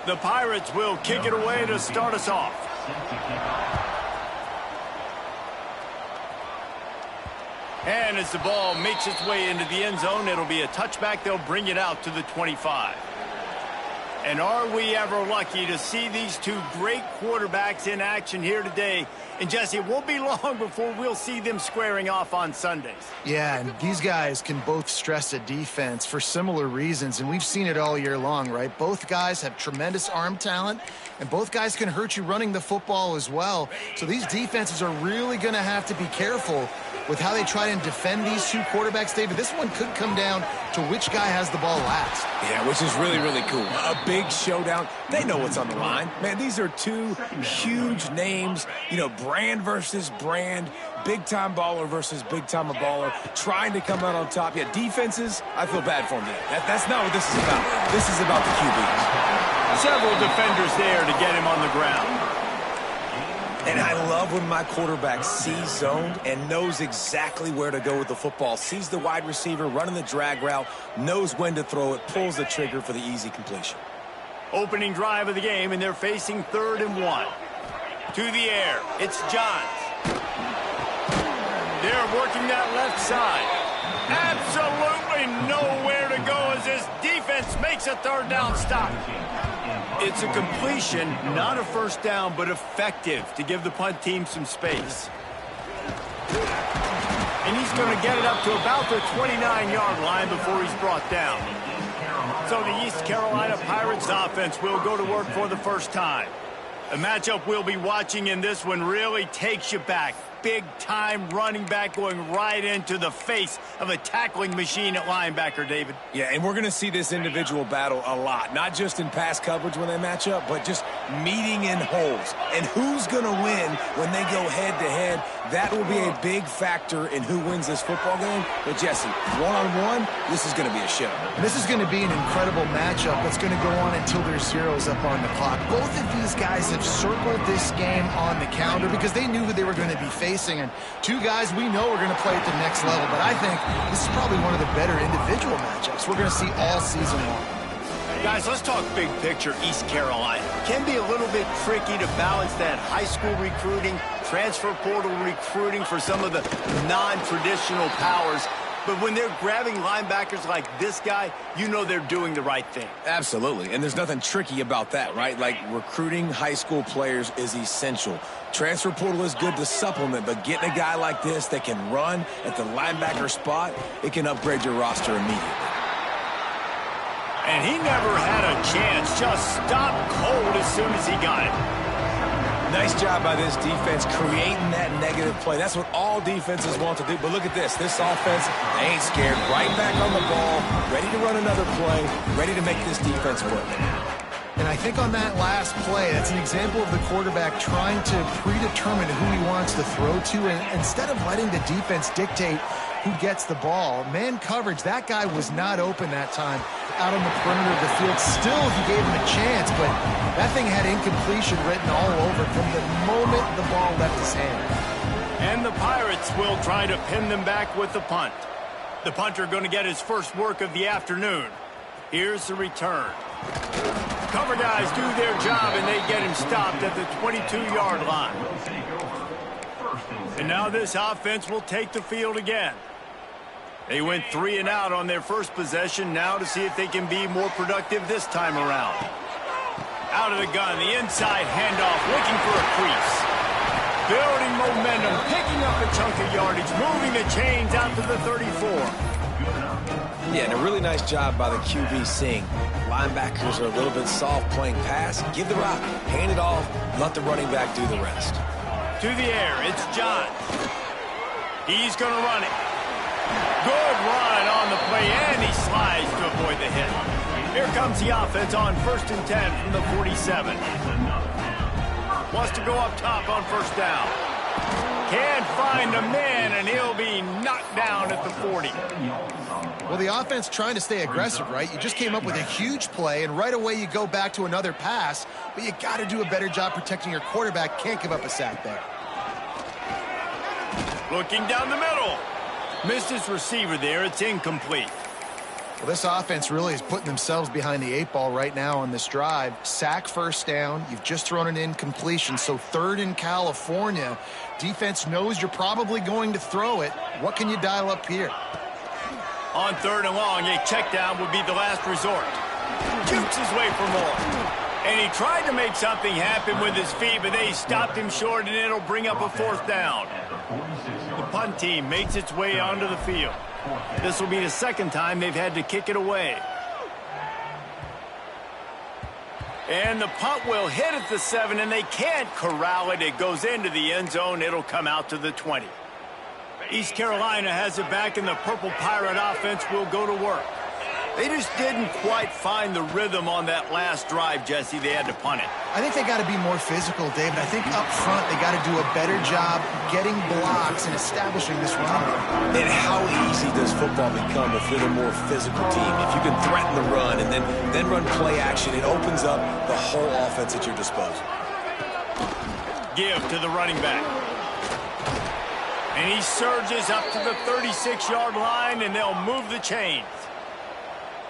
The Pirates will kick it away to start us off. And as the ball makes its way into the end zone, it'll be a touchback. They'll bring it out to the 25. And are we ever lucky to see these two great quarterbacks in action here today? And, Jesse, it won't be long before we'll see them squaring off on Sundays. Yeah, and these guys can both stress a defense for similar reasons, and we've seen it all year long, right? Both guys have tremendous arm talent, and both guys can hurt you running the football as well. So these defenses are really going to have to be careful with how they try and defend these two quarterbacks, David. This one could come down to which guy has the ball last. Yeah, which is really, really cool. A big showdown. They know what's on the line. Man, these are two huge names, you know, brand versus brand, big-time baller versus big-time baller, trying to come out on top. Yeah, defenses, I feel bad for them. That's not what this is about. This is about the QBs. Several defenders there to get him on the ground. And I love when my quarterback sees zoned and knows exactly where to go with the football. Sees the wide receiver running the drag route, knows when to throw it, pulls the trigger for the easy completion. Opening drive of the game, and they're facing 3rd and 1. To the air, it's Johns. They're working that left side. Absolutely nowhere to go as this defense makes a 3rd down stop. It's a completion, not a 1st down, but effective to give the punt team some space. And he's going to get it up to about the 29-yard line before he's brought down. So the East Carolina Pirates offense will go to work for the first time. A matchup we'll be watching in this one really takes you back. Big-time running back going right into the face of a tackling machine at linebacker, David. Yeah, and we're going to see this individual battle a lot, not just in pass coverage when they match up, but just meeting in holes. And who's going to win when they go head-to-head? That will be a big factor in who wins this football game. But, Jesse, one-on-one, this is going to be a show. This is going to be an incredible matchup that's going to go on until there's zeros up on the clock. Both of these guys have circled this game on the calendar because they knew who they were going to be facing. And two guys we know are going to play at the next level. But I think this is probably one of the better individual matchups we're going to see all season long. Guys, let's talk big picture East Carolina. Can be a little bit tricky to balance that high school recruiting, transfer portal recruiting for some of the non-traditional powers. But when they're grabbing linebackers like this guy, you know they're doing the right thing. Absolutely, and there's nothing tricky about that, right? Like, recruiting high school players is essential. Transfer portal is good to supplement, but getting a guy like this that can run at the linebacker spot, it can upgrade your roster immediately. And he never had a chance, just stopped cold as soon as he got it. Nice job by this defense creating that negative play. That's what all defenses want to do. But look at this. This offense, they ain't scared. Right back on the ball, ready to run another play, ready to make this defense work. And I think on that last play, that's an example of the quarterback trying to predetermine who he wants to throw to. And instead of letting the defense dictate who gets the ball, man coverage, that guy was not open that time out on the perimeter of the field. Still, he gave him a chance, but that thing had incompletion written all over it from the moment the ball left his hand. And the Pirates will try to pin them back with the punt. The punter going to get his first work of the afternoon. Here's the return. Cover guys do their job, and they get him stopped at the 22-yard line. And now this offense will take the field again. They went 3 and out on their first possession, now to see if they can be more productive this time around. Out of the gun, the inside handoff, looking for a crease. Building momentum, picking up a chunk of yardage, moving the chains out to the 34. Yeah, and a really nice job by the QB seeing. Linebackers are a little bit soft playing pass. Give the rock, hand it off, let the running back do the rest. To the air, it's John. He's going to run it. Good run on the play, and he slides to avoid the hit. Here comes the offense on 1st and 10 from the 47. Wants to go up top on 1st down. Can't find a man, and he'll be knocked down at the 40. Well, the offense trying to stay aggressive, right? You just came up with a huge play, and right away you go back to another pass, but you got to do a better job protecting your quarterback. Can't give up a sack there. Looking down the middle. Missed his receiver there. It's incomplete. Well, this offense really is putting themselves behind the 8 ball right now on this drive. Sack first down. You've just thrown an incompletion, so 3rd in California. Defense knows you're probably going to throw it. What can you dial up here? On 3rd and long, a check down would be the last resort. Shoots his way for more. And he tried to make something happen with his feet, but they stopped him short, and it'll bring up a 4th down. The punt team makes its way onto the field. This will be the 2nd time they've had to kick it away. And the punt will hit at the 7, and they can't corral it. It goes into the end zone. It'll come out to the 20. East Carolina has it back, and the Purple Pirate offense will go to work. They just didn't quite find the rhythm on that last drive, Jesse. They had to punt it. I think they got to be more physical, David. I think up front they got to do a better job getting blocks and establishing this run. And how easy does football become if you're the more physical team? If you can threaten the run and then run play action, it opens up the whole offense at your disposal. Give to the running back. And he surges up to the 36-yard line, and they'll move the chains.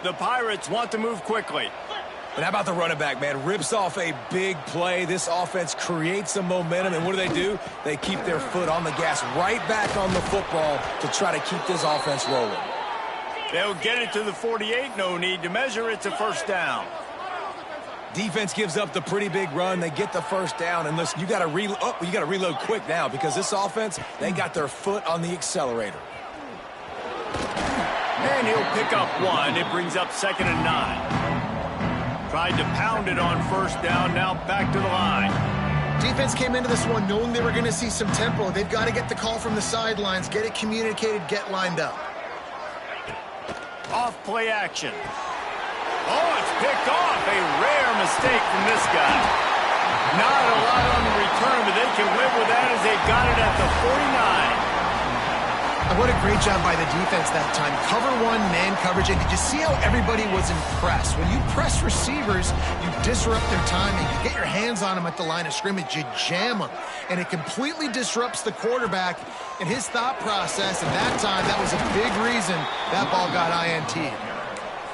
The Pirates want to move quickly. And how about the running back, man? Rips off a big play. This offense creates some momentum, and what do? They keep their foot on the gas, right back on the football to try to keep this offense rolling. They'll get it to the 48. No need to measure. It's a 1st down. Defense gives up the pretty big run. They get the 1st down, and listen, you got to reload quick now because this offense, they got their foot on the accelerator. And he'll pick up 1. It brings up 2nd and 9. Tried to pound it on 1st down. Now back to the line. Defense came into this one knowing they were going to see some tempo. They've got to get the call from the sidelines, get it communicated, get lined up. Off play action. Oh, it's picked off. A rare mistake from this guy. Not a lot on the return, but they can live with that as they've got it at the 49. What a great job by the defense that time. Cover 1, man coverage. And did you see how everybody was impressed? When you press receivers, you disrupt their timing. You get your hands on them at the line of scrimmage. You jam them. And it completely disrupts the quarterback and his thought process. And that time, that was a big reason that ball got INT'd.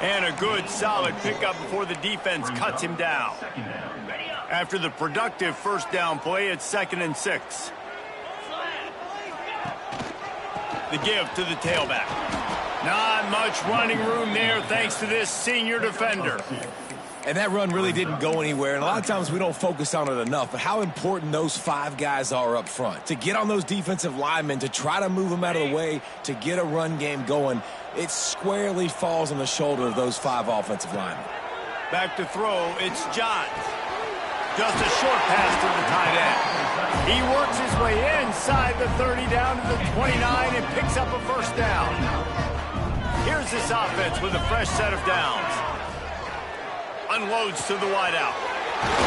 And a good, solid pickup before the defense cuts him down. After the productive 1st down play, it's 2nd and 6. The give to the tailback. Not much running room there thanks to this senior defender. And that run really didn't go anywhere. And a lot of times we don't focus on it enough. But how important those 5 guys are up front. To get on those defensive linemen, to try to move them out of the way, to get a run game going, it squarely falls on the shoulder of those 5 offensive linemen. Back to throw, it's Johns. Just a short pass to the tight end. He works his way inside the 30 down to the 29 and picks up a 1st down. Here's this offense with a fresh set of downs. Unloads to the wideout.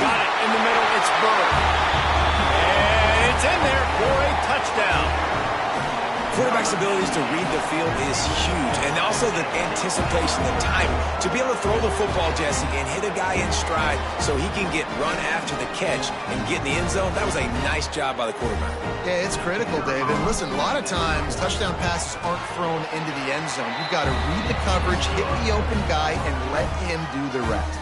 Got it in the middle. It's Burrow. And it's in there for a touchdown. Quarterback's abilities to read the field is huge, and also the anticipation, the timing. To be able to throw the football, Jesse, and hit a guy in stride so he can get run after the catch and get in the end zone, that was a nice job by the quarterback. Yeah, it's critical, David. Listen, a lot of times touchdown passes aren't thrown into the end zone. You've got to read the coverage, hit the open guy, and let him do the rest.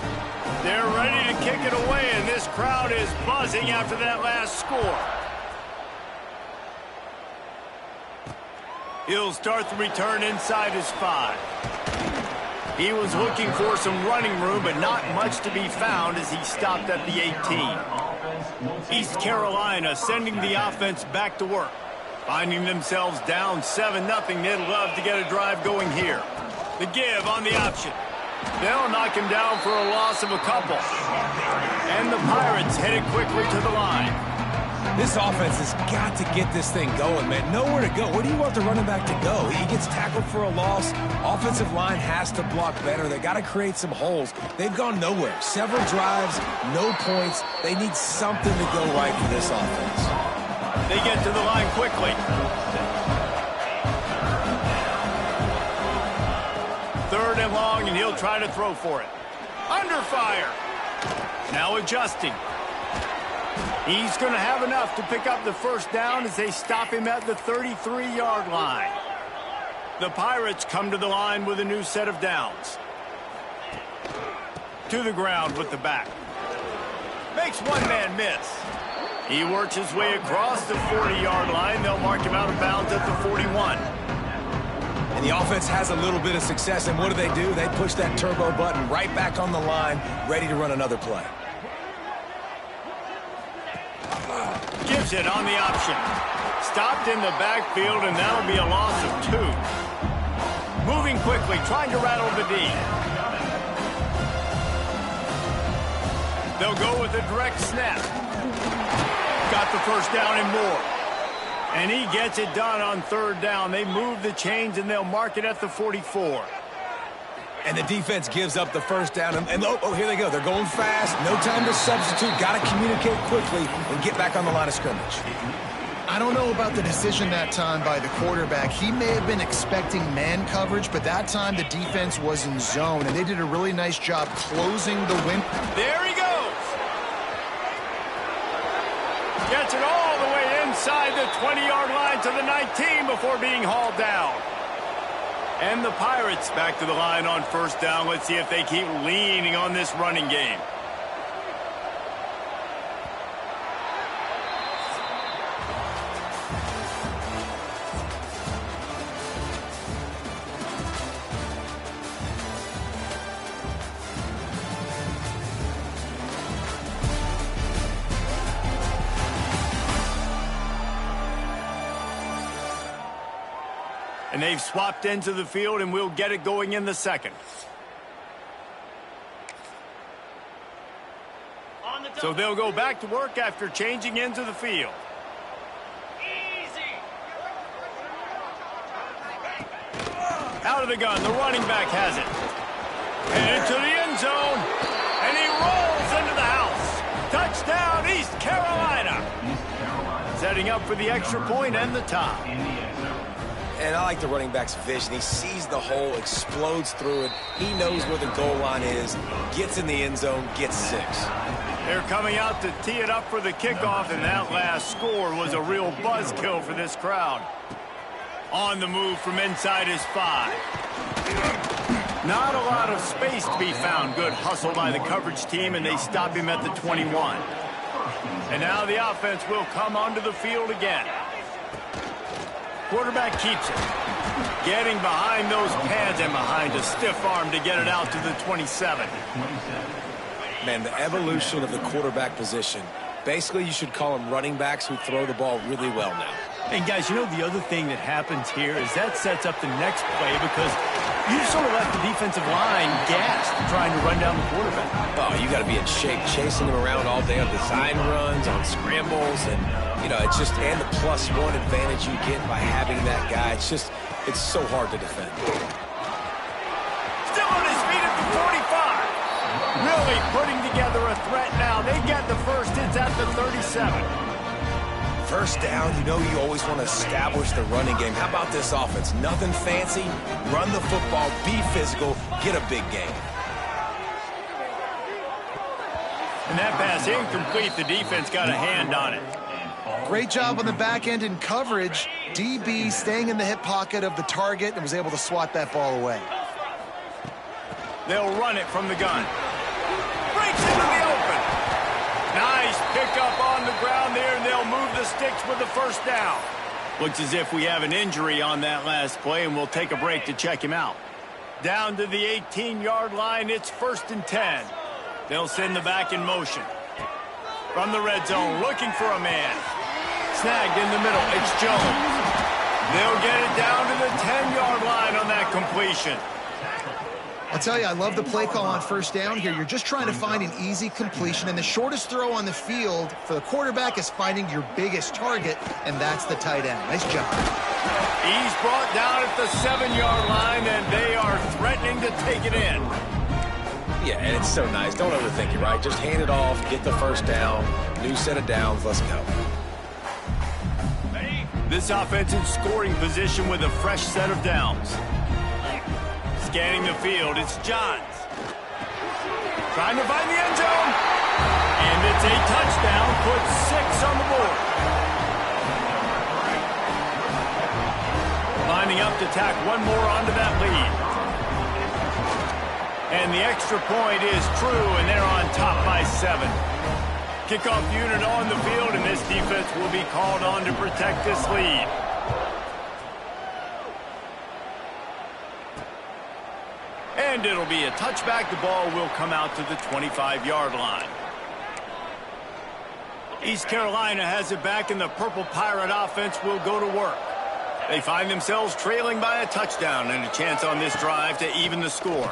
They're ready to kick it away, and this crowd is buzzing after that last score. He'll start the return inside his 5. He was looking for some running room, but not much to be found as he stopped at the 18. East Carolina sending the offense back to work. Finding themselves down 7-0, they'd love to get a drive going here. The give on the option. They'll knock him down for a loss of a couple. And the Pirates headed quickly to the line. This offense has got to get this thing going, man. Nowhere to go. Where do you want the running back to go? He gets tackled for a loss. Offensive line has to block better. They got to create some holes. They've gone nowhere. Several drives, no points. They need something to go right for this offense. They get to the line quickly. 3rd and long, and he'll try to throw for it. Under fire. Now adjusting. He's going to have enough to pick up the 1st down as they stop him at the 33-yard line. The Pirates come to the line with a new set of downs. To the ground with the back. Makes one man miss. He works his way across the 40-yard line. They'll mark him out of bounds at the 41. And the offense has a little bit of success, and what do? They push that turbo button right back on the line, ready to run another play. Gives it on the option. Stopped in the backfield, and that'll be a loss of 2. Moving quickly, trying to rattle the D. They'll go with a direct snap. Got the first down and more. And he gets it done on 3rd down. They move the chains, and they'll mark it at the 44. And the defense gives up the first down. And here they go. They're going fast. No time to substitute. Got to communicate quickly and get back on the line of scrimmage. I don't know about the decision that time by the quarterback. He may have been expecting man coverage, but that time the defense was in zone, and they did a really nice job closing the win. There he goes. Gets it all the way inside the 20-yard line to the 19 before being hauled down. And the Pirates back to the line on 1st down. Let's see if they keep leaning on this running game. And they've swapped into the field, and we'll get it going in the 2nd. So they'll go back to work after changing into the field. Out of the gun, the running back has it. Headed to the end zone, and he rolls into the house. Touchdown, East Carolina. Setting up for the extra point and the tie. And I like the running back's vision. He sees the hole, explodes through it. He knows where the goal line is, gets in the end zone, gets 6. They're coming out to tee it up for the kickoff, and that last score was a real buzzkill for this crowd. On the move from inside his 5. Not a lot of space to be found. Good hustle by the coverage team, and they stop him at the 21. And now the offense will come onto the field again. Quarterback keeps it. Getting behind those pads and behind a stiff arm to get it out to the 27. Man, the evolution of the quarterback position. Basically, you should call them running backs who throw the ball really well now. And guys, you know the other thing that happens here is that sets up the next play because you sort of left the defensive line gassed trying to run down the quarterback. Oh, you got to be in shape, chasing him around all day on design runs, on scrambles, and it's just, and the +1 advantage you get by having that guy. It's so hard to defend. Still on his feet at the 45. Really putting together a threat now. They get the first. It's at the 37. First down, you always want to establish the running game. How about this offense? Nothing fancy. Run the football, be physical, get a big gain. And that pass incomplete. The defense got a hand on it. Great job on the back end in coverage. DB staying in the hip pocket of the target and was able to swat that ball away. They'll run it from the gun. Breaks into the open. Nice pickup on the ground there, and they'll move the sticks with the first down. Looks as if we have an injury on that last play, and we'll take a break to check him out. Down to the 18-yard line, it's 1st and 10. They'll send the back in motion. From the red zone, looking for a man. Snagged in the middle, it's Jones. They'll get it down to the 10-yard line on that completion. I'll tell you, I love the play call on 1st down here. You're just trying to find an easy completion, and the shortest throw on the field for the quarterback is finding your biggest target, and that's the tight end. Nice job. He's brought down at the 7-yard line, and they are threatening to take it in. Yeah, and it's so nice. Don't overthink it, right? Just hand it off, get the first down, new set of downs, let's go. This offense in scoring position with a fresh set of downs. Scanning the field, it's Johns. Trying to find the end zone. And it's a touchdown, puts 6 on the board. Lining lining up to tack one more onto that lead. And the extra point is true, and they're on top by 7. Kickoff unit on the field, and this defense will be called on to protect this lead. And it'll be a touchback. The ball will come out to the 25-yard line. East Carolina has it back, and the Purple Pirate offense will go to work. They find themselves trailing by a touchdown and a chance on this drive to even the score.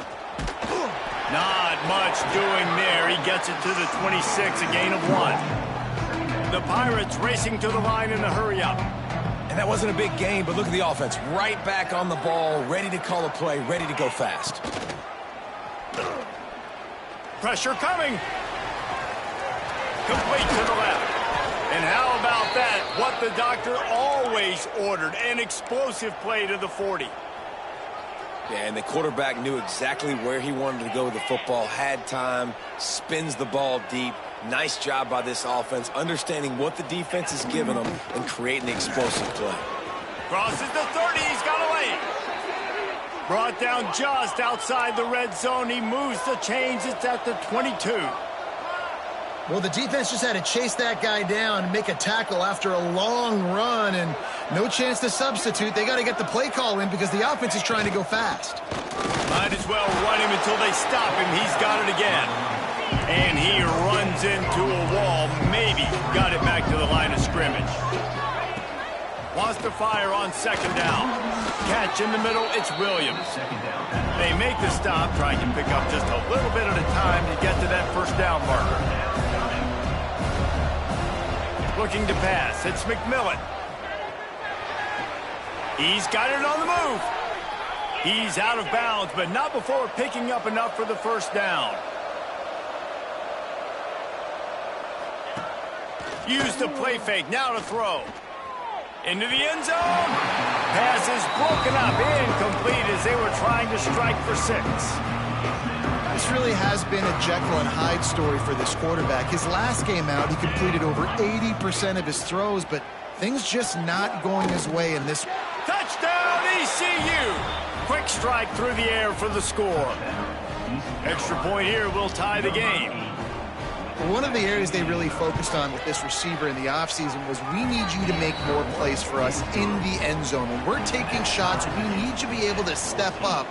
Not much doing there. He gets it to the 26, a gain of 1. The Pirates racing to the line in the hurry-up. And that wasn't a big game, but look at the offense. Right back on the ball, ready to call a play, ready to go fast. Pressure coming. Complete to the left. And how about that? What the doctor always ordered, an explosive play to the 40. Yeah, and the quarterback knew exactly where he wanted to go with the football, had time, spins the ball deep. Nice job by this offense, understanding what the defense is giving them and creating the explosive play. Crosses the 30, he's got away. Brought down just outside the red zone. He moves the chains, it's at the 22. Well, the defense just had to chase that guy down and make a tackle after a long run, and no chance to substitute. They got to get the play call in because the offense is trying to go fast. Might as well run him until they stop him. He's got it again. And he runs into a wall. Maybe got it back to the line of scrimmage. Wants to fire on second down. Catch in the middle, it's Williams. They make the stop, trying to pick up just a little bit at a time to get to that first down marker. Looking to pass, it's McMillan. He's got it on the move. He's out of bounds, but not before picking up enough for the first down. Use the play fake, now to throw. Into the end zone. Pass is broken up, incomplete as they were trying to strike for 6. This really has been a Jekyll and Hyde story for this quarterback. His last game out, he completed over 80% of his throws, but things just not going his way in this. Touchdown, ECU! Quick strike through the air for the score. Extra point here will tie the game. One of the areas they really focused on with this receiver in the offseason was we need you to make more plays for us in the end zone. When we're taking shots, we need you to be able to step up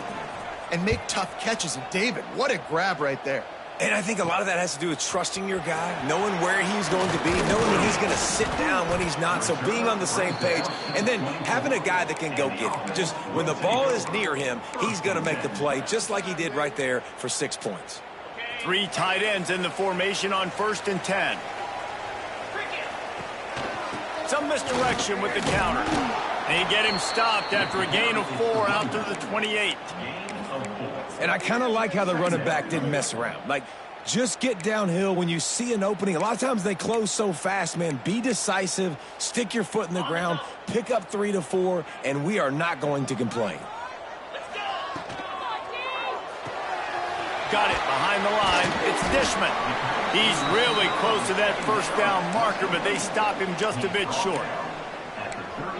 and make tough catches. And David, what a grab right there. And I think a lot of that has to do with trusting your guy, knowing where he's going to be, knowing when he's going to sit down, when he's not, so being on the same page, and then having a guy that can go get it. Just when the ball is near him, he's going to make the play, just like he did right there for 6 points. 3 tight ends in the formation on 1st and 10. Some misdirection with the counter. They get him stopped after a gain of 4 out to the 28. And I kind of like how the running back didn't mess around. Like, just get downhill when you see an opening. A lot of times they close so fast, man. Be decisive, stick your foot in the ground, pick up 3 to 4, and we are not going to complain. Got it behind the line. It's Dishman. He's really close to that first down marker, but they stop him just a bit short.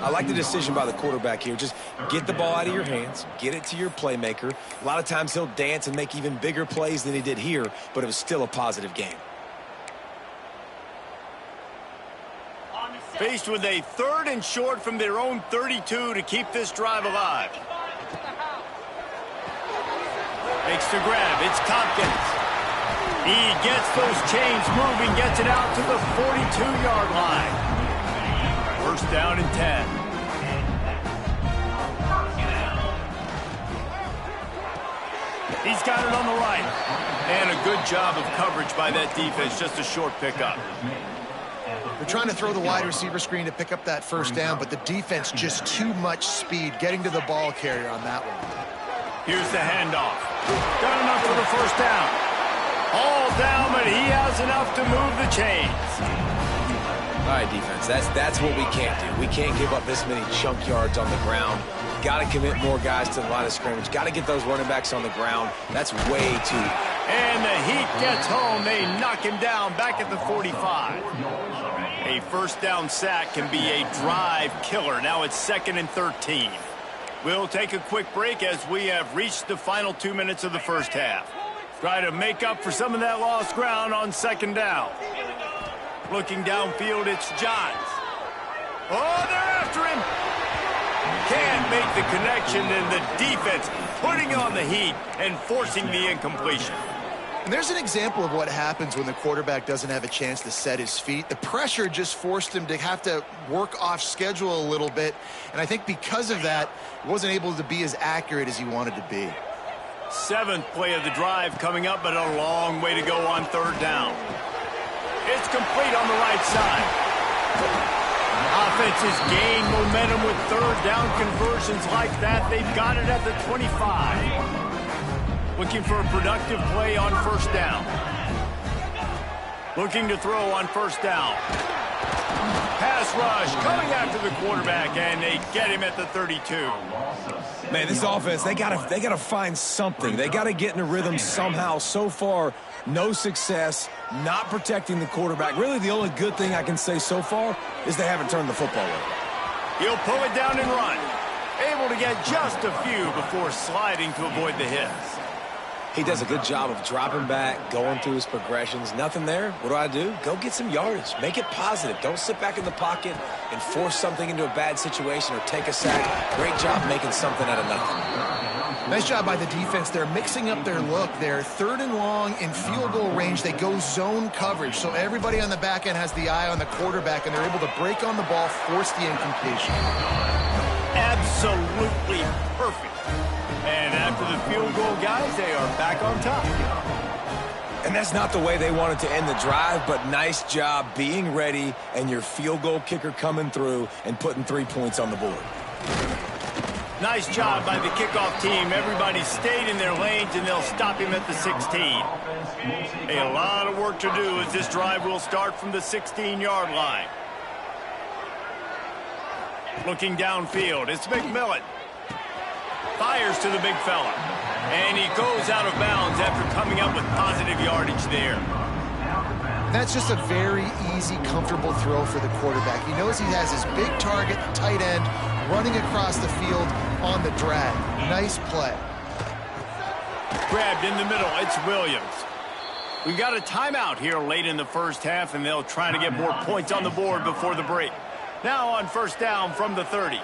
I like the decision by the quarterback here. Just get the ball out of your hands, get it to your playmaker. A lot of times he'll dance and make even bigger plays than he did here, but it was still a positive game. Faced with a 3rd and short from their own 32 to keep this drive alive. Makes the grab. It's Tompkins. He gets those chains moving, gets it out to the 42-yard line. First down and 10. He's got it on the right. And a good job of coverage by that defense. Just a short pickup. They're trying to throw the wide receiver screen to pick up that first down, but the defense just too much speed getting to the ball carrier on that one. Here's the handoff. Got enough for the first down. All down, but he has enough to move the chains. All right, defense, that's what we can't do. We can't give up this many chunk yards on the ground. Got to commit more guys to the line of scrimmage. Got to get those running backs on the ground. That's way too. And the heat gets home. They knock him down back at the 45. A first down sack can be a drive killer. Now it's 2nd and 13. We'll take a quick break as we have reached the final 2 minutes of the first half. Try to make up for some of that lost ground on second down. Looking downfield, it's Johns. Oh, they're after him. Can't make the connection, and the defense putting on the heat and forcing the incompletion. And there's an example of what happens when the quarterback doesn't have a chance to set his feet. The pressure just forced him to have to work off schedule a little bit. And I think because of that, he wasn't able to be as accurate as he wanted to be. 7th play of the drive coming up, but a long way to go on third down. It's complete on the right side. Offenses gain momentum with third down conversions like that. They've got it at the 25. Looking for a productive play on first down. Looking to throw on first down. Pass rush coming after the quarterback, and they get him at the 32. Man, this offense, they gotta find something. They gotta get in a rhythm somehow. So far, no success, not protecting the quarterback. Really, the only good thing I can say so far is they haven't turned the football over. He'll pull it down and run. Able to get just a few before sliding to avoid the hits. He does a good job of dropping back, going through his progressions. Nothing there. What do? Go get some yardage. Make it positive. Don't sit back in the pocket and force something into a bad situation or take a sack. Great job making something out of nothing. Nice job by the defense. They're mixing up their look. They're 3rd and long in field goal range. They go zone coverage. So everybody on the back end has the eye on the quarterback, and they're able to break on the ball, force the incompletion. Absolutely perfect. And after the field goal, guys, they are back on top. And that's not the way they wanted to end the drive, but nice job being ready and your field goal kicker coming through and putting 3 points on the board. Nice job by the kickoff team. Everybody stayed in their lanes, and they'll stop him at the 16. A lot of work to do as this drive will start from the 16-yard line. Looking downfield, it's McMillan. Fires to the big fella. And he goes out of bounds after coming up with positive yardage there. That's just a very easy, comfortable throw for the quarterback. He knows he has his big target, the tight end, running across the field on the drag. Nice play. Grabbed in the middle, it's Williams. We've got a timeout here late in the first half, and they'll try to get more points on the board before the break. Now on first down from the 30.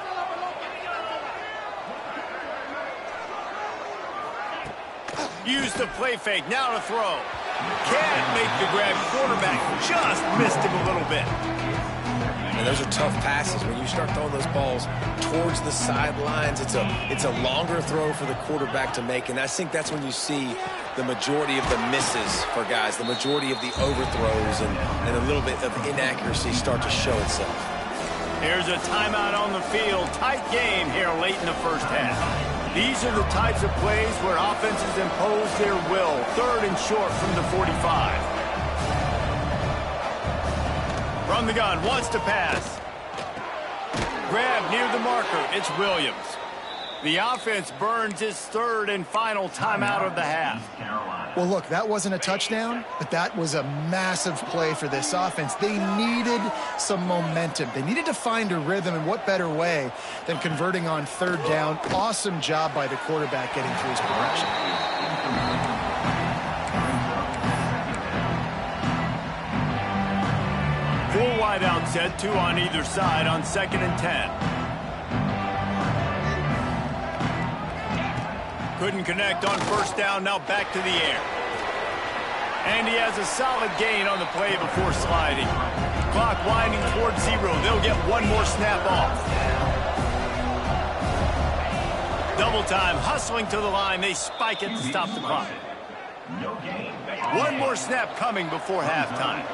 Use the play fake, now to throw. Can't make the grab. Quarterback just missed him a little bit. And those are tough passes. When you start throwing those balls towards the sidelines, it's a longer throw for the quarterback to make. And I think that's when you see the majority of the misses for guys, the majority of the overthrows and a little bit of inaccuracy start to show itself. Here's a timeout on the field. Tight game here late in the first half. These are the types of plays where offenses impose their will. 3rd and short from the 45. From the gun, wants to pass. Grab near the marker, it's Williams. The offense burns its 3rd and final timeout of the half. Well, look, that wasn't a touchdown, but that was a massive play for this offense. They needed some momentum. They needed to find a rhythm, and what better way than converting on 3rd down. Awesome job by the quarterback getting through his progression. Full wide out set, 2 on either side on 2nd and 10. Couldn't connect on first down, now back to the air. And he has a solid gain on the play before sliding. Clock winding towards 0. They'll get one more snap off. Double time, hustling to the line. They spike it and stop the clock. One more snap coming before halftime.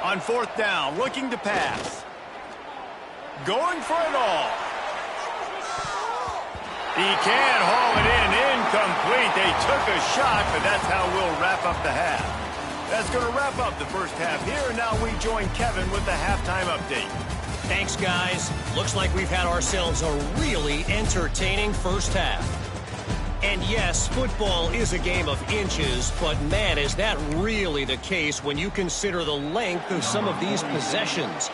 On 4th down, looking to pass. Going for it all. He can haul it in. Incomplete. They took a shot, but that's how we'll wrap up the half. That's going to wrap up the first half here, and now we join Kevin with the halftime update. Thanks, guys. Looks like we've had ourselves a really entertaining first half. And yes, football is a game of inches, but man, is that really the case when you consider the length of some of these possessions.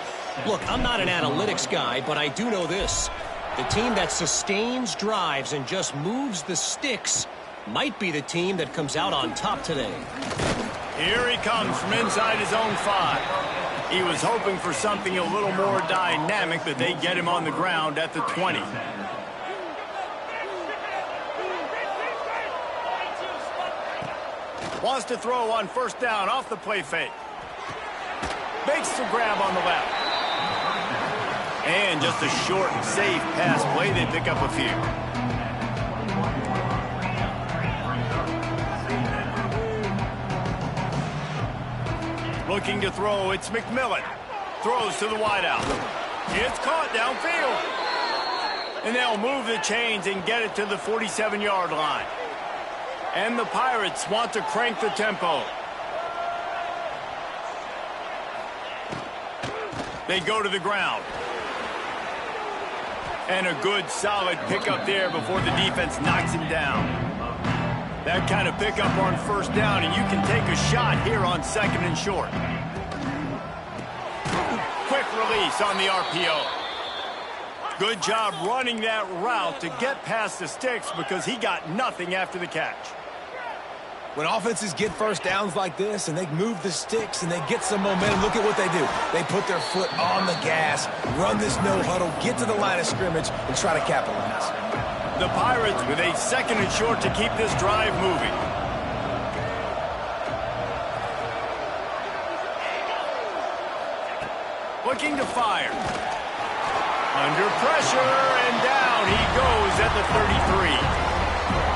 Look, I'm not an analytics guy, but I do know this. The team that sustains drives and just moves the sticks might be the team that comes out on top today. Here he comes from inside his own 5. He was hoping for something a little more dynamic, but they get him on the ground at the 20. Wants to throw on first down off the play fake. Makes the grab on the left. And just a short and safe pass play. They pick up a few. Looking to throw, it's McMillan. Throws to the wideout. It's caught downfield. And they'll move the chains and get it to the 47-yard line. And the Pirates want to crank the tempo. They go to the ground. And a good, solid pickup there before the defense knocks him down. That kind of pickup on first down, and you can take a shot here on 2nd and short. Quick release on the RPO. Good job running that route to get past the sticks because he got nothing after the catch. When offenses get first downs like this and they move the sticks and they get some momentum, look at what they do. They put their foot on the gas, run this no huddle, get to the line of scrimmage, and try to capitalize. The Pirates with a 2nd and short to keep this drive moving. Looking to fire. Under pressure, and down he goes at the 33.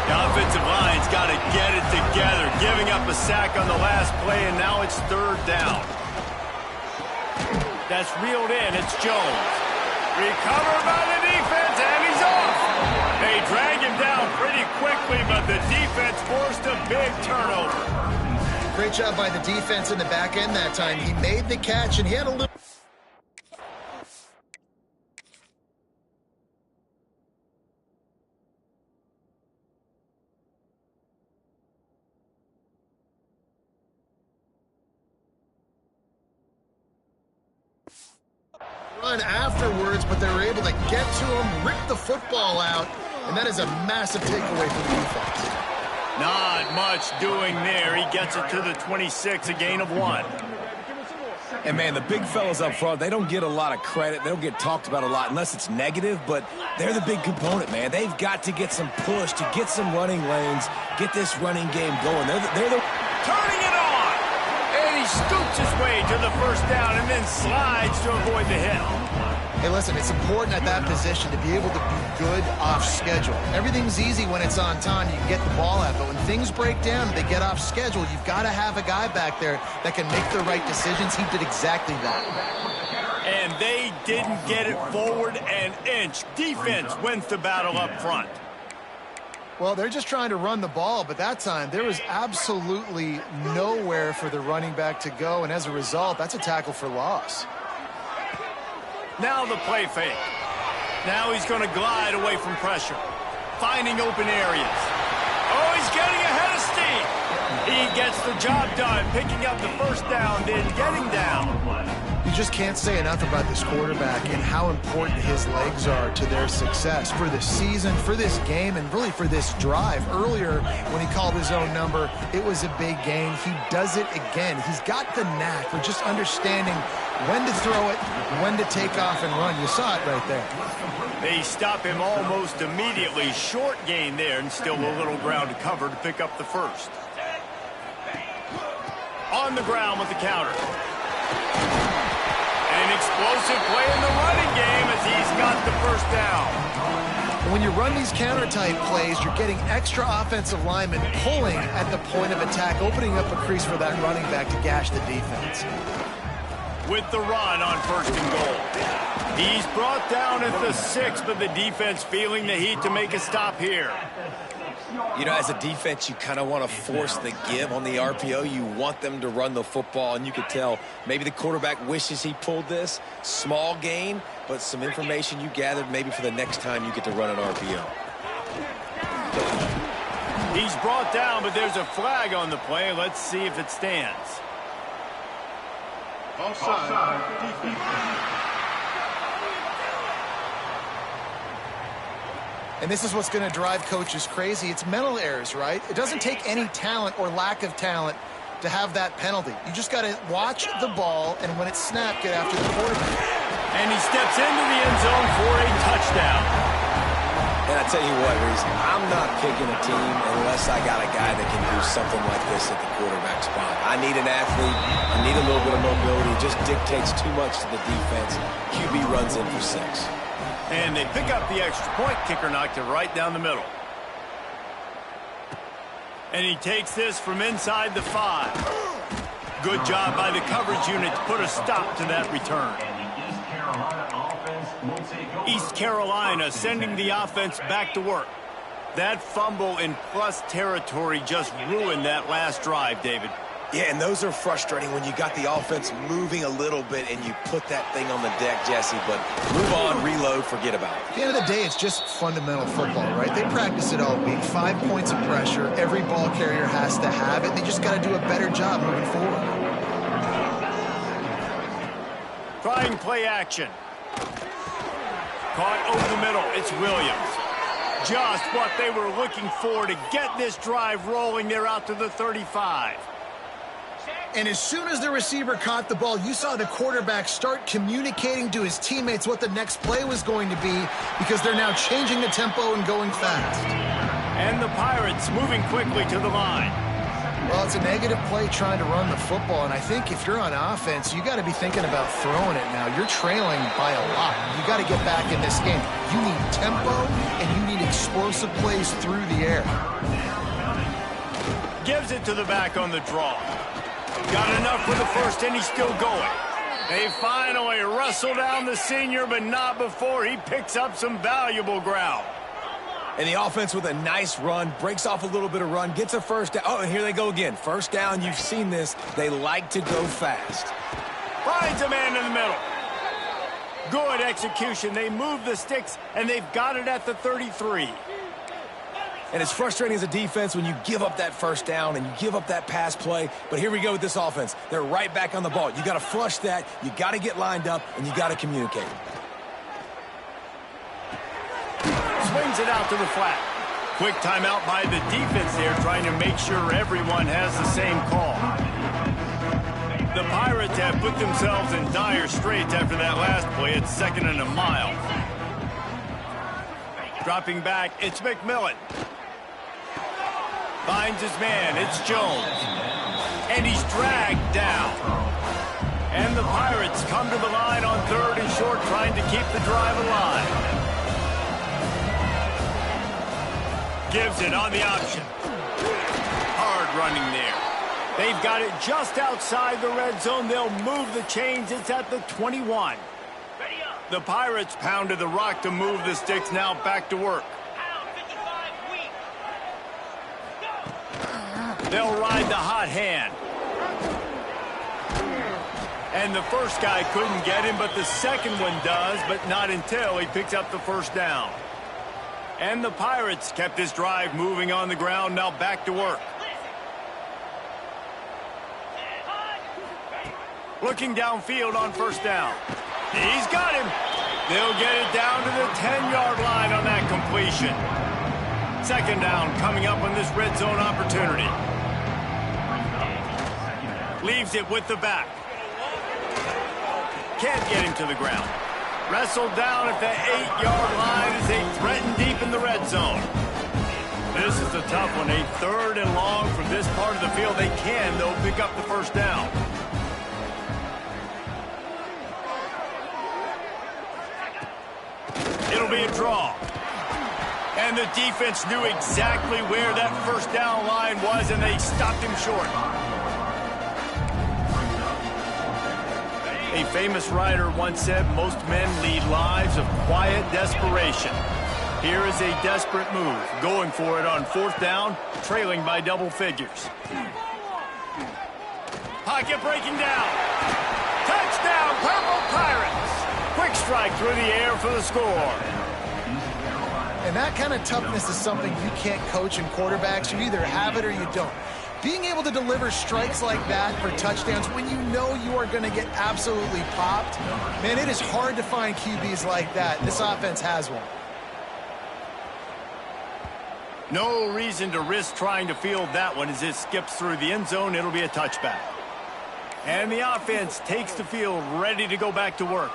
The offensive line's got to get it together, giving up a sack on the last play, and now it's 3rd down. That's reeled in. It's Jones. Recovered by the defense, and he's off. They drag him down pretty quickly, but the defense forced a big turnover. Great job by the defense in the back end that time. He made the catch, and he had a little... run afterwards, but they were able to get to him, rip the football out, and that is a massive takeaway for the defense. Not much doing there. He gets it to the 26, a gain of 1. And, man, the big fellas up front, they don't get a lot of credit. They don't get talked about a lot unless it's negative, but they're the big component, man. They've got to get some push to get some running lanes, get this running game going. They're the turning it on! And he scoops his way to the first down and then slides to avoid the hit. Hey, listen, it's important at that position to be able to be good off schedule. Everything's easy when it's on time. You can get the ball out, but when things break down and they get off schedule, you've got to have a guy back there that can make the right decisions. He did exactly that. And they didn't get it forward an inch. Defense wins the battle up front. Well, they're just trying to run the ball, but that time there was absolutely nowhere for the running back to go, and as a result, that's a tackle for loss. Now the play fake. Now he's going to glide away from pressure, finding open areas. Oh, he's getting ahead of steam. He gets the job done, picking up the first down, then getting down. You just can't say enough about this quarterback and how important his legs are to their success for this season, for this game, and really for this drive. Earlier, when he called his own number, it was a big gain. He does it again. He's got the knack for just understanding when to throw it, when to take off and run. You saw it right there. They stop him almost immediately. Short gain there, and still a little ground to cover to pick up the first. On the ground with the counter. An explosive play in the running game as he's got the first down. When you run these counter-type plays, you're getting extra offensive linemen pulling at the point of attack, opening up a crease for that running back to gash the defense. With the run on 1st and goal. He's brought down at the 6, but the defense feeling the heat to make a stop here. You know, as a defense, you kind of want to force the give on the RPO. You want them to run the football, and you could tell maybe the quarterback wishes he pulled this. Small gain, but some information you gathered maybe for the next time you get to run an RPO. He's brought down, but there's a flag on the play. Let's see if it stands. Offside. And this is what's going to drive coaches crazy. It's mental errors, right? It doesn't take any talent or lack of talent to have that penalty. You just got to watch the ball, and when it's snapped, get after the quarterback. And he steps into the end zone for a touchdown. And I tell you what, Reese, I'm not picking a team unless I got a guy that can do something like this at the quarterback spot. I need an athlete. I need a little bit of mobility. It just dictates too much to the defense. QB runs in for 6. And they pick up the extra point. Kicker knocked it right down the middle. And he takes this from inside the 5. Good job by the coverage unit to put a stop to that return. East Carolina sending the offense back to work. That fumble in plus territory just ruined that last drive, David. Yeah, and those are frustrating when you got the offense moving a little bit and you put that thing on the deck, Jesse. But move on, reload, forget about it. At the end of the day, it's just fundamental football, right? They practice it all week. 5 points of pressure. Every ball carrier has to have it. They just got to do a better job moving forward. Trying play action. Caught over the middle. It's Williams. Just what they were looking for to get this drive rolling. They're out to the 35. And as soon as the receiver caught the ball, you saw the quarterback start communicating to his teammates what the next play was going to be, because they're now changing the tempo and going fast. And the Pirates moving quickly to the line. Well, it's a negative play trying to run the football, and I think if you're on offense, you got to be thinking about throwing it now. You're trailing by a lot. You got to get back in this game. You need tempo, and you need explosive plays through the air. Gives it to the back on the draw. Got enough for the first, and he's still going. They finally wrestle down the senior, but not before he picks up some valuable ground. And the offense with a nice run, breaks off a little bit of run, gets a first down. Oh, and here they go again. First down, you've seen this. They like to go fast. Finds a man in the middle. Good execution. They move the sticks, and they've got it at the 33. And it's frustrating as a defense when you give up that first down and you give up that pass play. But here we go with this offense. They're right back on the ball. You got to flush that. You got to get lined up, and you got to communicate. Swings it out to the flat. Quick timeout by the defense there, trying to make sure everyone has the same call. The Pirates have put themselves in dire straits after that last play. It's 2nd and a mile. Dropping back, it's McMillan. Finds his man, it's Jones. And he's dragged down. And the Pirates come to the line on 3rd and short, trying to keep the drive alive. Gives it on the option. Hard running there. They've got it just outside the red zone. They'll move the chains. It's at the 21. The Pirates pounded the rock to move the sticks. Now back to work. They'll ride the hot hand. And the first guy couldn't get him, but the second one does, but not until he picks up the first down. And the Pirates kept this drive moving on the ground. Now back to work. Looking downfield on first down. He's got him. They'll get it down to the 10-yard line on that completion. 2nd down coming up on this red zone opportunity. Leaves it with the back. Can't get him to the ground. Wrestled down at the 8-yard line as they threaten deep in the red zone. This is a tough one. A 3rd and long from this part of the field. They can, though, pick up the first down. It'll be a draw. And the defense knew exactly where that first down line was, and they stopped him short. A famous writer once said, most men lead lives of quiet desperation. Here is a desperate move, going for it on 4th down, trailing by double figures. Pocket breaking down. Touchdown, Purple Pirates. Quick strike through the air for the score. And that kind of toughness is something you can't coach in quarterbacks. You either have it or you don't. Being able to deliver strikes like that for touchdowns when you know you are going to get absolutely popped, man, it is hard to find QBs like that. This offense has one. No reason to risk trying to field that one as it skips through the end zone. It'll be a touchback. And the offense takes the field ready to go back to work.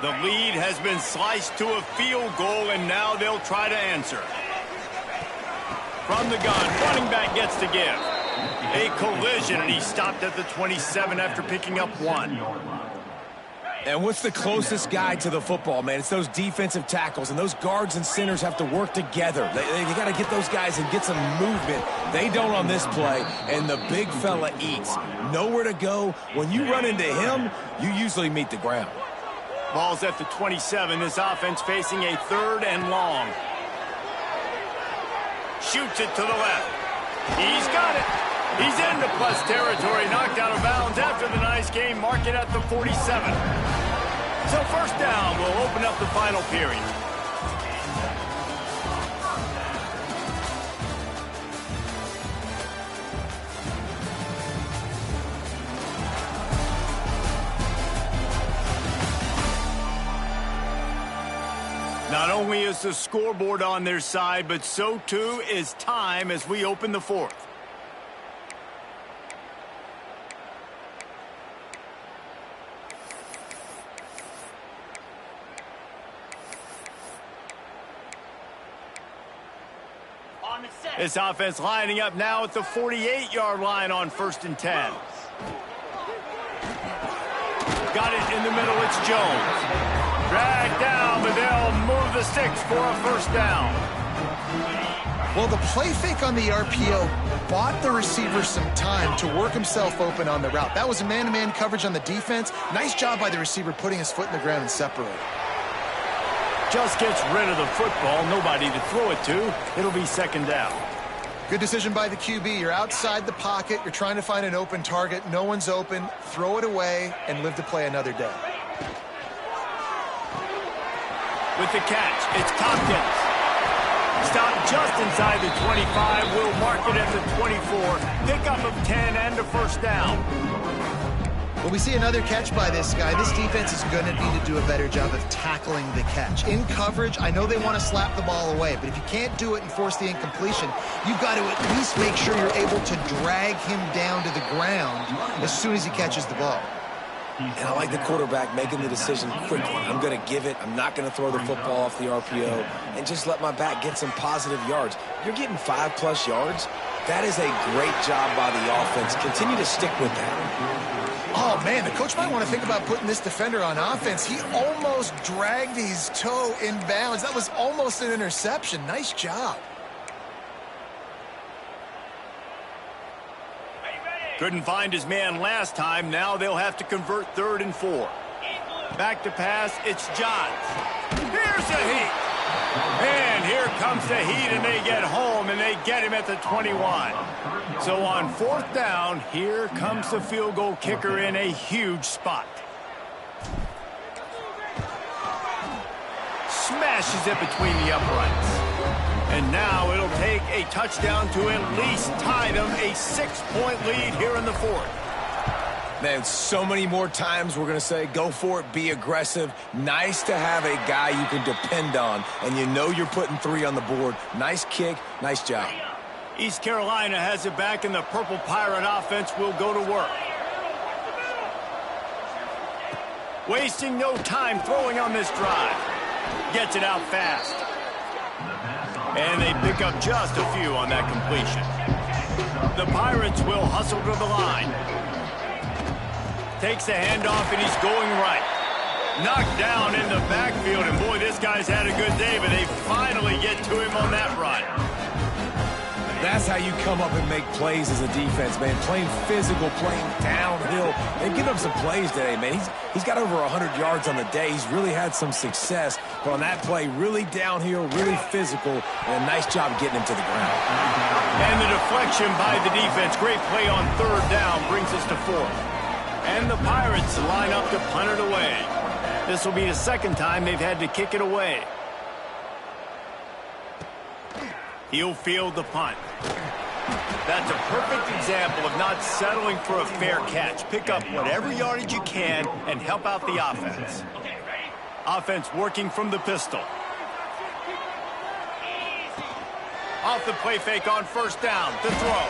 The lead has been sliced to a field goal, and now they'll try to answer. From the gun, running back gets to give. A collision, and he stopped at the 27 after picking up 1. And what's the closest guy to the football, man? It's those defensive tackles, and those guards and centers have to work together. They got to get those guys and get some movement. They don't on this play, and the big fella eats. Nowhere to go. When you run into him, you usually meet the ground. Ball's at the 27. This offense facing a 3rd and long. Shoots it to the left. He's got it. He's into plus territory, knocked out of bounds after the nice game. Mark it at the 47. So first down will open up the final period. Not only is the scoreboard on their side, but so too is time as we open the 4th. This offense lining up now at the 48-yard line on 1st and 10. Got it in the middle, it's Jones. Dragged down, but they'll move the sticks for a first down. Well, the play fake on the RPO bought the receiver some time to work himself open on the route. That was a man-to-man coverage on the defense. Nice job by the receiver putting his foot in the ground and separating. Just gets rid of the football, nobody to throw it to. It'll be 2nd down. Good decision by the QB. You're outside the pocket. You're trying to find an open target. No one's open. Throw it away and live to play another day. With the catch, it's Tompkins. Stopped just inside the 25. We'll mark it at the 24. Pickup of 10 and a first down. When we see another catch by this guy, this defense is going to need to do a better job of tackling the catch. In coverage, I know they want to slap the ball away, but if you can't do it and force the incompletion, you've got to at least make sure you're able to drag him down to the ground as soon as he catches the ball. And I like the quarterback making the decision quickly. I'm going to give it. I'm not going to throw the football off the RPO and just let my back get some positive yards. You're getting 5+ yards. That is a great job by the offense. Continue to stick with that. Oh, man, the coach might want to think about putting this defender on offense. He almost dragged his toe in bounds. That was almost an interception. Nice job. Couldn't find his man last time. Now they'll have to convert 3rd and 4. Back to pass, it's Johns. Here's a heat. And here comes the heat, and they get home, and they get him at the 21. So on 4th down, here comes the field goal kicker in a huge spot. Smashes it between the uprights. And now it'll take a touchdown to at least tie them a 6-point lead here in the 4th. Man, so many more times we're going to say, go for it, be aggressive. Nice to have a guy you can depend on, and you know you're putting 3 on the board. Nice kick, nice job. East Carolina has it back, and the Purple Pirate offense will go to work. Wasting no time throwing on this drive. Gets it out fast. And they pick up just a few on that completion. The Pirates will hustle to the line. Takes the handoff, and he's going right. Knocked down in the backfield, and boy, this guy's had a good day, but they finally get to him on that run. That's how you come up and make plays as a defense, man. Playing physical, playing downhill. They've given up some plays today, man. He's got over 100 yards on the day. He's really had some success. But on that play, really downhill, really physical, and a nice job getting him to the ground. And the deflection by the defense. Great play on 3rd down brings us to 4th. And the Pirates line up to punt it away. This will be the 2nd time they've had to kick it away. He'll field the punt. That's a perfect example of not settling for a fair catch. Pick up whatever yardage you can and help out the offense. Offense working from the pistol. Off the play fake on first down. The throw.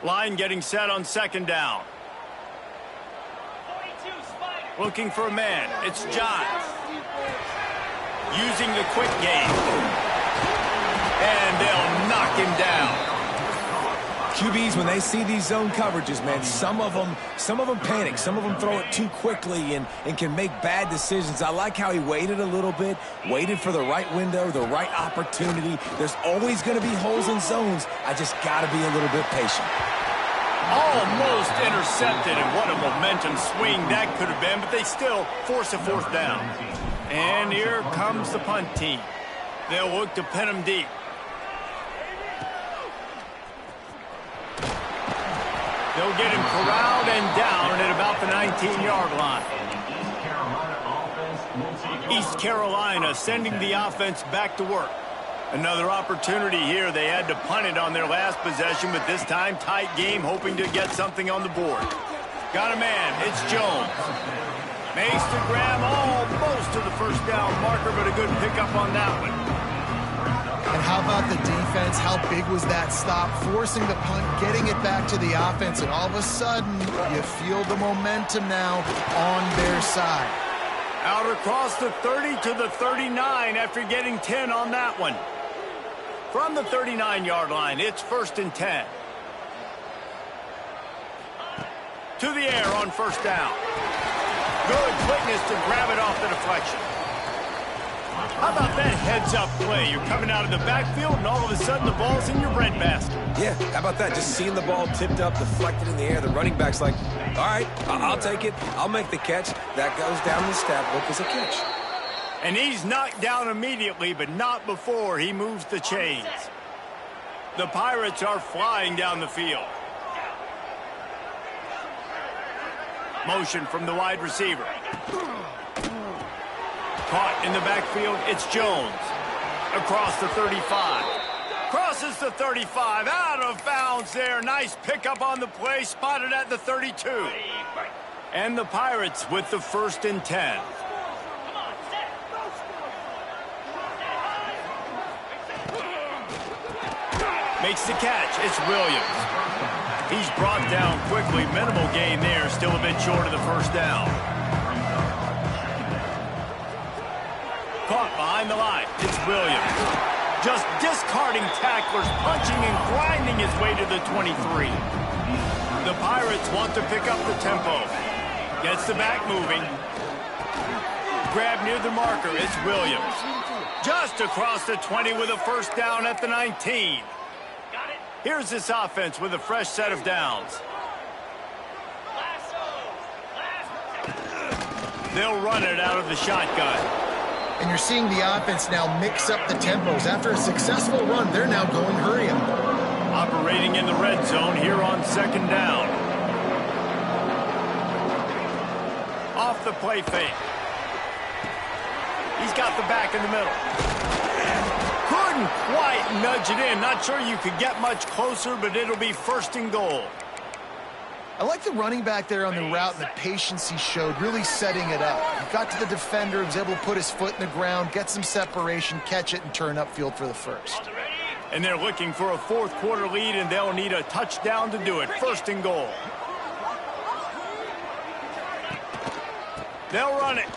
Line getting set on second down. Looking for a man. It's Johns. Using the quick game. And they'll knock him down. QBs, when they see these zone coverages, man, some of them panic. Some of them throw it too quickly and can make bad decisions. I like how he waited a little bit, waited for the right window, the right opportunity. There's always going to be holes in zones. I just got to be a little bit patient. Almost intercepted, and what a momentum swing that could have been, but they still force a fourth down. And here comes the punt team. They'll look to pin him deep. They'll get him corralled and down at about the 19-yard line. East Carolina sending the offense back to work. Another opportunity here. They had to punt it on their last possession, but this time tight game, hoping to get something on the board. Got a man. It's Jones. Makes the grab almost to the first down marker, but a good pickup on that one. And how about the defense? How big was that stop? Forcing the punt, getting it back to the offense, and all of a sudden, you feel the momentum now on their side. Out across the 30 to the 39 after getting 10 on that one. From the 39-yard line, it's 1st and 10. To the air on first down. Good quickness to grab it off the deflection. How about that heads-up play? You're coming out of the backfield, and all of a sudden the ball's in your breadbasket. Yeah, how about that? Just seeing the ball tipped up, deflected in the air. The running back's like, all right, I'll take it. I'll make the catch. That goes down the stat book as a catch. And he's knocked down immediately, but not before he moves the chains. The Pirates are flying down the field. Motion from the wide receiver. Caught in the backfield, it's Jones. Across the 35. Crosses the 35, out of bounds there. Nice pickup on the play, spotted at the 32. And the Pirates with the 1st and 10. Makes the catch, it's Williams. He's brought down quickly, minimal gain there, still a bit short of the first down. Caught behind the line. It's Williams. Just discarding tacklers, punching and grinding his way to the 23. The Pirates want to pick up the tempo. Gets the back moving. Grab near the marker. It's Williams. Just across the 20 with a first down at the 19. Here's this offense with a fresh set of downs. They'll run it out of the shotgun. And you're seeing the offense now mix up the tempos. After a successful run, they're now going hurry up. Operating in the red zone here on second down. Off the play fake. He's got the back in the middle. Couldn't quite nudge it in. Not sure you could get much closer, but it'll be 1st and goal. I like the running back there on the route and the patience he showed, really setting it up. He got to the defender, was able to put his foot in the ground, get some separation, catch it, and turn upfield for the first. And they're looking for a 4th quarter lead, and they'll need a touchdown to do it. 1st and goal. They'll run it.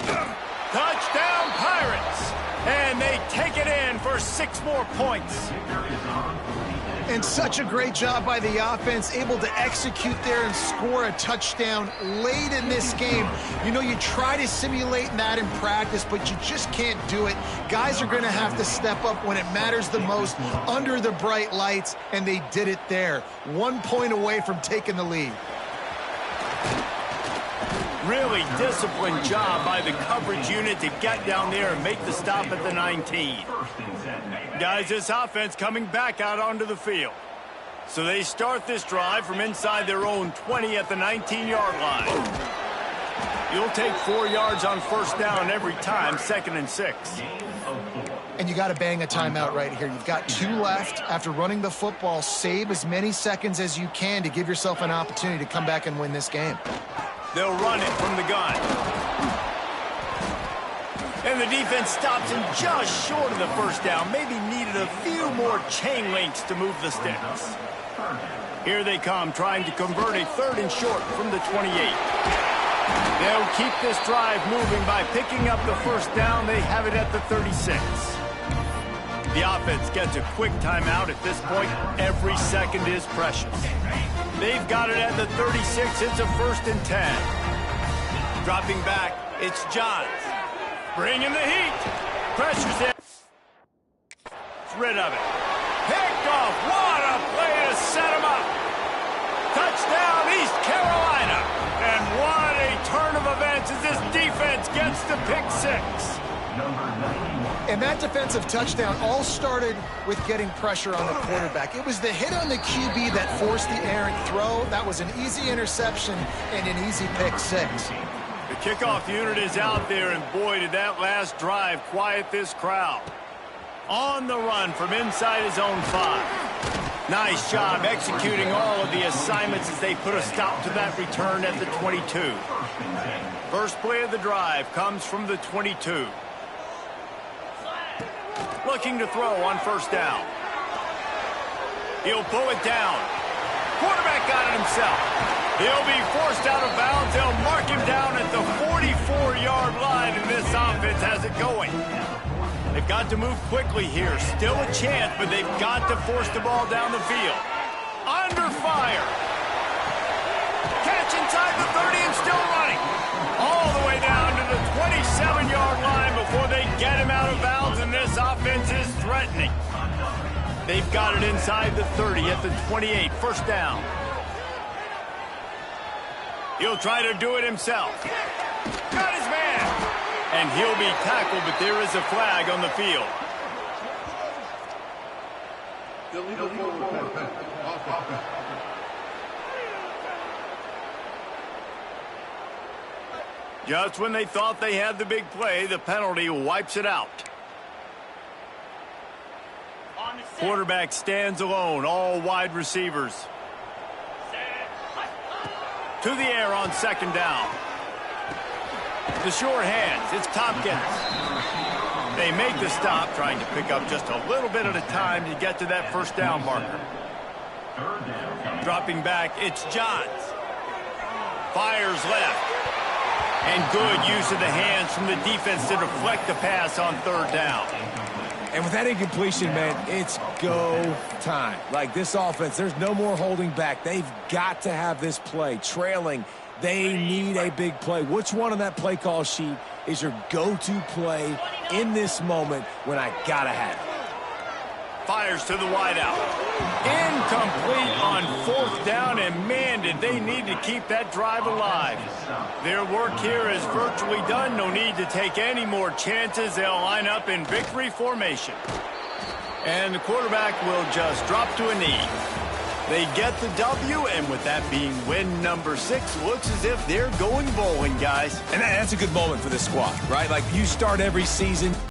Touchdown, Pirates! And they take it in for 6 more points. And such a great job by the offense, able to execute there and score a touchdown late in this game. You know, you try to simulate that in practice, but you just can't do it. Guys are going to have to step up when it matters the most under the bright lights, and they did it there. 1 point away from taking the lead. Really disciplined job by the coverage unit to get down there and make the stop at the 19. Guys, this offense coming back out onto the field. So they start this drive from inside their own 20 at the 19-yard line. You'll take 4 yards on first down every time, 2nd and 6. And you got to bang a timeout right here. You've got 2 left. After running the football, save as many seconds as you can to give yourself an opportunity to come back and win this game. They'll run it from the gun. And the defense stops him just short of the first down. Maybe needed a few more chain links to move the sticks. Here they come, trying to convert a 3rd and short from the 28. They'll keep this drive moving by picking up the first down. They have it at the 36. The offense gets a quick timeout at this point. Every second is precious. They've got it at the 36. It's a 1st and 10. Dropping back, it's Johns. Bringing the heat. Pressure's in. Rid of it. Picked off. What a play to set him up. Touchdown, East Carolina. And what a turn of events as this defense gets to pick 6. And that defensive touchdown all started with getting pressure on the quarterback. It was the hit on the QB that forced the errant throw. That was an easy interception and an easy pick 6. The kickoff unit is out there, and boy, did that last drive quiet this crowd. On the run from inside his own 5. Nice job executing all of the assignments as they put a stop to that return at the 22. First play of the drive comes from the 22. Looking to throw on first down. He'll pull it down. Quarterback got it himself. He'll be forced out of bounds. They'll mark him down at the 44-yard line, and this offense has it going. They've got to move quickly here. Still a chance, but they've got to force the ball down the field. Under fire. Catch inside the 30 and still running. All the way down to the 27-yard line before they get him out of bounds, and this offense is threatening. They've got it inside the 30 at the 28. First down. He'll try to do it himself. Got his man. And he'll be tackled, but there is a flag on the field. Just when they thought they had the big play, the penalty wipes it out. Quarterback stands alone, all wide receivers. To the air on 2nd down. The sure hands, it's Tompkins. They make the stop, trying to pick up just a little bit at a time to get to that first down marker. Dropping back, it's Johns. Fires left. And good use of the hands from the defense to deflect the pass on 3rd down. And with that incompletion, man, it's go time. Like this offense, there's no more holding back. They've got to have this play. Trailing, they need a big play. Which one on that play call sheet is your go-to play in this moment when I gotta have it? Fires to the wideout. Incomplete on 4th down, and man, did they need to keep that drive alive. Their work here is virtually done. No need to take any more chances. They'll line up in victory formation. And the quarterback will just drop to a knee. They get the W, and with that being win number 6, looks as if they're going bowling, guys. And that's a good moment for this squad, right? Like, you start every season